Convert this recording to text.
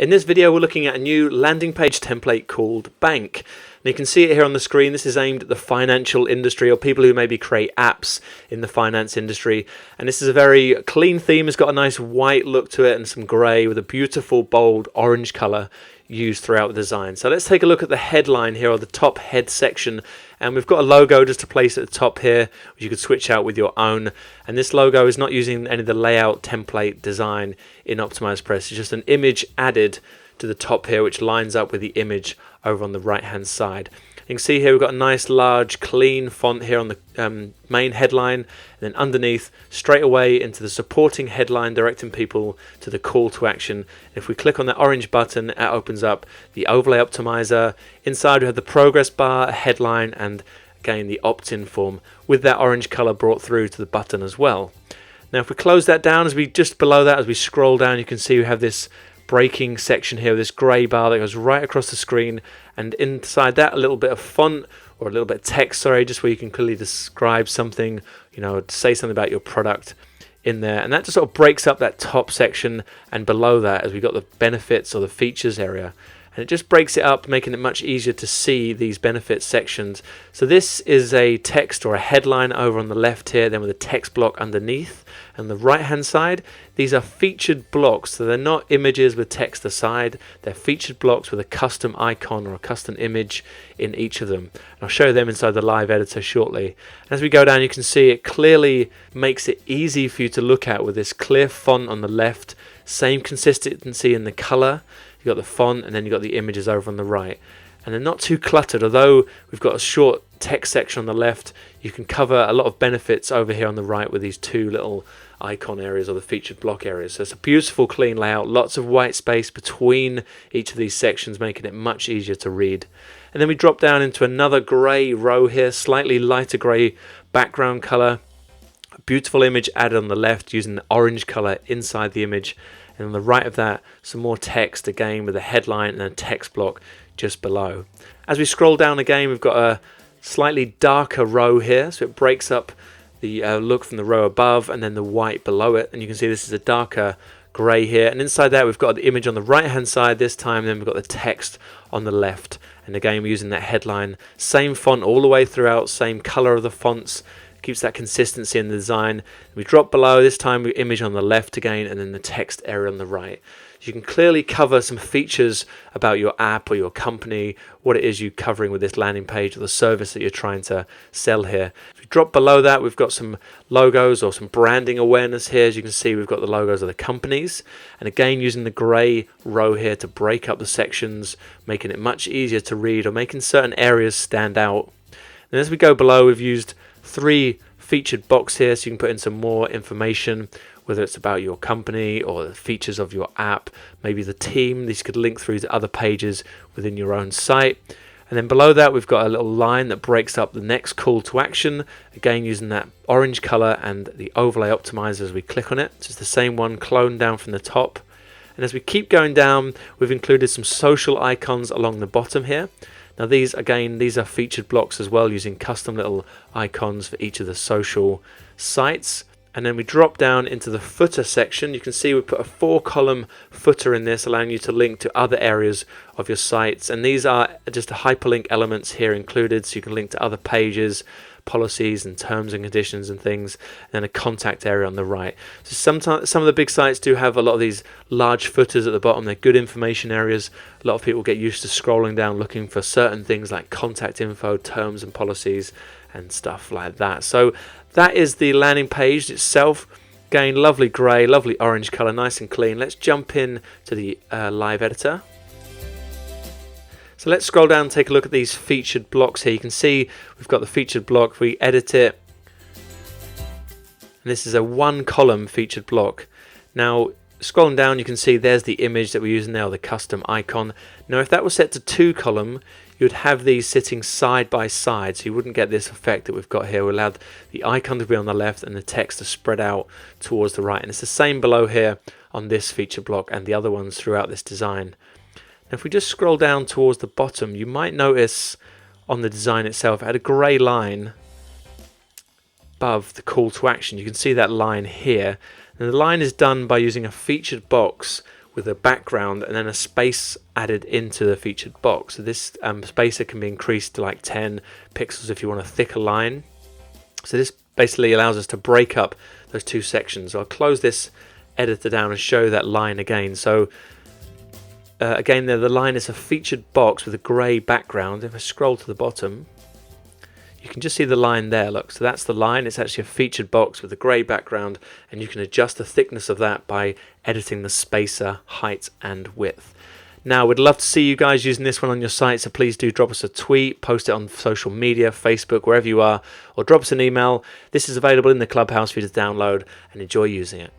In this video we're looking at a new landing page template called Bank. And you can see it here on the screen. This is aimed at the financial industry or people who maybe create apps in the finance industry. And this is a very clean theme. It's got a nice white look to it and some grey with a beautiful bold orange colour used throughout the design. So let's take a look at the headline here, or the top head section, and we've got a logo just to place at the top here which you could switch out with your own. And this logo is not using any of the layout template design in OptimizePress. It's just an image added to the top here which lines up with the image over on the right hand side. You can see here we've got a nice large clean font here on the main headline, and then underneath straight away into the supporting headline directing people to the call to action. If we click on that orange button, it opens up the overlay optimizer. Inside we have the progress bar, a headline, and again the opt-in form with that orange color brought through to the button as well. Now if we close that down, as we just below that, as we scroll down, you can see we have this breaking section here, this grey bar that goes right across the screen, and inside that a little bit of font, or a little bit of text, sorry, just where you can clearly describe something, you know, say something about your product in there. And that just sort of breaks up that top section, and below that as we've got the benefits or the features area, and it just breaks it up, making it much easier to see these benefits sections. So this is a text or a headline over on the left here, then with a text block underneath. And the right hand side, these are featured blocks, so they're not images with text aside, they're featured blocks with a custom icon or a custom image in each of them. And I'll show them inside the live editor shortly. And as we go down, you can see it clearly makes it easy for you to look at with this clear font on the left, same consistency in the color. You've got the font, and then you've got the images over on the right. And they're not too cluttered. Although we've got a short text section on the left, you can cover a lot of benefits over here on the right with these two little icon areas, or the featured block areas. So it's a beautiful clean layout, lots of white space between each of these sections, making it much easier to read. And then we drop down into another grey row here, slightly lighter grey background color. A beautiful image added on the left using the orange color inside the image. And on the right of that, some more text again with a headline and a text block just below. As we scroll down again, we've got a slightly darker row here, so it breaks up the look from the row above and then the white below it. And you can see this is a darker grey here. And inside that, we've got the image on the right hand side this time, then we've got the text on the left. And again, we're using that headline, same font all the way throughout, same color of the fonts. Keeps that consistency in the design. We drop below, this time we image on the left again, and then the text area on the right. You can clearly cover some features about your app or your company, what it is you're covering with this landing page or the service that you're trying to sell here. If we drop below that, we've got some logos or some branding awareness here. As you can see, we've got the logos of the companies, and again using the grey row here to break up the sections, making it much easier to read or making certain areas stand out. And as we go below, we've used 3 featured box here, so you can put in some more information, whether it's about your company or the features of your app, maybe the team. These could link through to other pages within your own site. And then below that, we've got a little line that breaks up the next call to action, again using that orange color and the overlay optimizer as we click on it. So it's the same one cloned down from the top. And as we keep going down, we've included some social icons along the bottom here. Now these are featured blocks as well, using custom little icons for each of the social sites. And then we drop down into the footer section. You can see we put a 4-column footer in this, allowing you to link to other areas of your sites. And these are just the hyperlink elements here included, so you can link to other pages, policies and terms and conditions and things, and then a contact area on the right. So sometimes some of the big sites do have a lot of these large footers at the bottom. They're good information areas. A lot of people get used to scrolling down looking for certain things like contact info, terms and policies and stuff like that. So that is the landing page itself. Again, lovely grey, lovely orange color, nice and clean. Let's jump in to the live editor. So let's scroll down and take a look at these featured blocks here. You can see we've got the featured block. We edit it, and this is a 1-column featured block. Now scrolling down, you can see there's the image that we're using now, the custom icon. Now if that was set to 2-column, you'd have these sitting side by side, so you wouldn't get this effect that we've got here. We allowed the icon to be on the left and the text to spread out towards the right. And it's the same below here on this feature block and the other ones throughout this design. Now if we just scroll down towards the bottom, you might notice on the design itself it had a grey line above the call to action. You can see that line here. And the line is done by using a featured box with a background and then a space added into the featured box. So this spacer can be increased to like 10 pixels if you want a thicker line. So this basically allows us to break up those two sections. So I'll close this editor down and show that line again. So again there, the line is a featured box with a grey background. If I scroll to the bottom, you can just see the line there, look. So that's the line. It's actually a featured box with a grey background, and you can adjust the thickness of that by editing the spacer, height and width. Now, we'd love to see you guys using this one on your site, so please do drop us a tweet, post it on social media, Facebook, wherever you are, or drop us an email. This is available in the Clubhouse for you to download and enjoy using it.